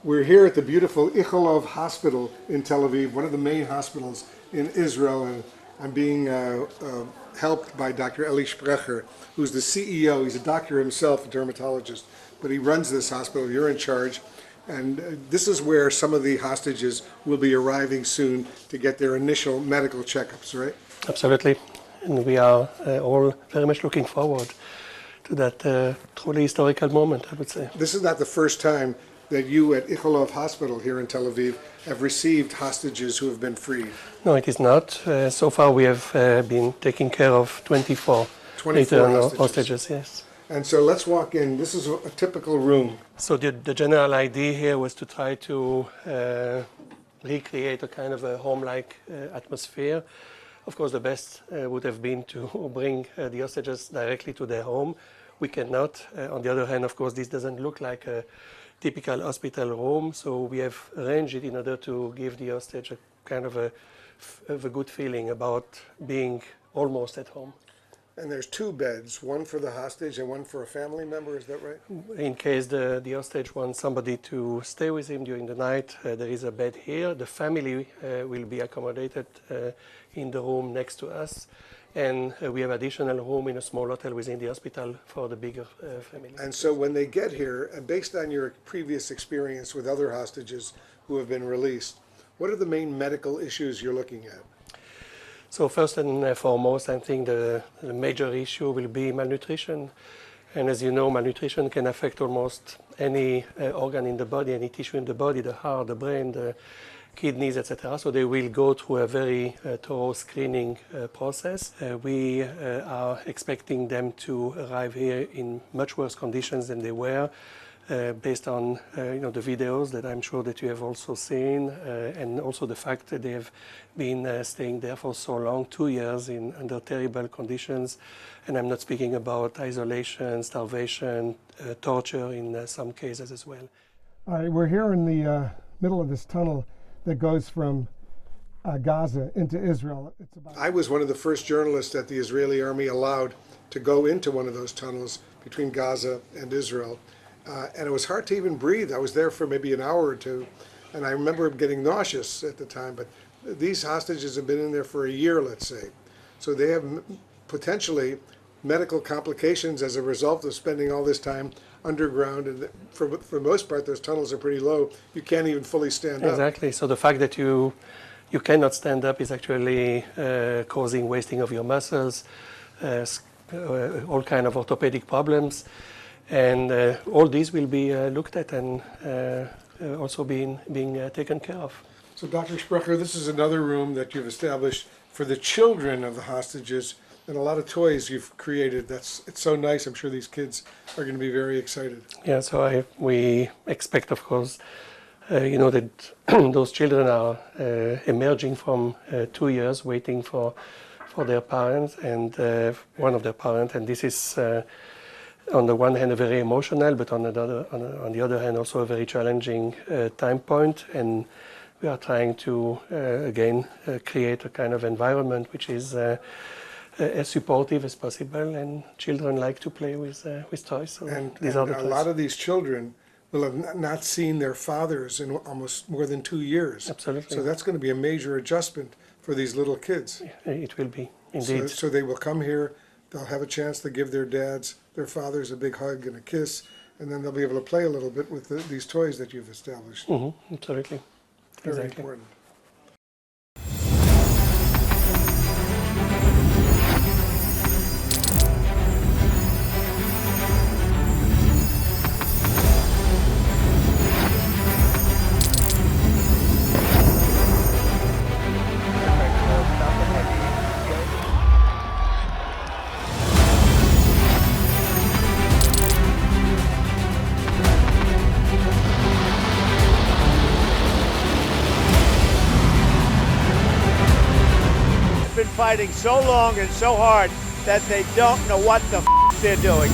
We're here at the beautiful Ichalov Hospital in Tel Aviv, one of the main hospitals in Israel, and I'm being helped by Dr. Eli Sprecher, who's the CEO. He's a doctor himself, a dermatologist, but he runs this hospital. You're in charge, and this is where some of the hostages will be arriving soon to get their initial medical checkups, right? Absolutely, and we are all very much looking forward to that truly historical moment, I would say. This is not the first time that you at Ichalov Hospital here in Tel Aviv have received hostages who have been freed. No, it is not. So far we have been taking care of 24 hostages, yes. And so let's walk in. This is a typical room. So the general idea here was to try to recreate a kind of a home-like atmosphere. Of course, the best would have been to bring the hostages directly to their home. We cannot. On the other hand, of course, this doesn't look like a typical hospital room, so we have arranged it in order to give the hostage a kind of a good feeling about being almost at home. And there's two beds, one for the hostage and one for a family member, is that right? In case the hostage wants somebody to stay with him during the night, there is a bed here. The family will be accommodated in the room next to us. And we have additional room in a small hotel within the hospital for the bigger family. And so when they get here, and based on your previous experience with other hostages who have been released, what are the main medical issues you're looking at? So first and foremost, I think the major issue will be malnutrition. And as you know, malnutrition can affect almost any organ in the body, any tissue in the body, the heart, the brain, the kidneys, etc. So they will go through a very thorough screening process. We are expecting them to arrive here in much worse conditions than they were, based on the videos that I'm sure that you have also seen, and also the fact that they have been staying there for so long, 2 years under terrible conditions. And I'm not speaking about isolation, starvation, torture in some cases as well. All right, we're here in the middle of this tunnel that goes from Gaza into Israel. I was one of the first journalists that the Israeli army allowed to go into one of those tunnels between Gaza and Israel. And it was hard to even breathe. I was there for maybe an hour or two, and I remember getting nauseous at the time. But these hostages have been in there for a year, let's say. So they have potentially medical complications as a result of spending all this time underground, and for the most part those tunnels are pretty low. You can't even fully stand up. Exactly. So the fact that you cannot stand up is actually causing wasting of your muscles, all kind of orthopedic problems, and all these will be looked at and also being taken care of. So Dr. Sprecher, this is another room that you've established for the children of the hostages, and a lot of toys you've created. It's so nice. I'm sure these kids are going to be very excited. Yeah, so we expect, of course, that those children are emerging from 2 years waiting for their parents, and one of their parents, and this is on the one hand very emotional, but on the other hand also a very challenging time point, and we are trying to again create a kind of environment which is as supportive as possible, and children like to play with toys. So these are the toys. A lot of these children will have not seen their fathers in almost more than 2 years. Absolutely. So that's going to be a major adjustment for these little kids. It will be, indeed. So they will come here, they'll have a chance to give their dads, their fathers, a big hug and a kiss, and then they'll be able to play a little bit with these toys that you've established. Mm-hmm. Absolutely. Very exactly. important. Been fighting so long and so hard that they don't know what the they're doing.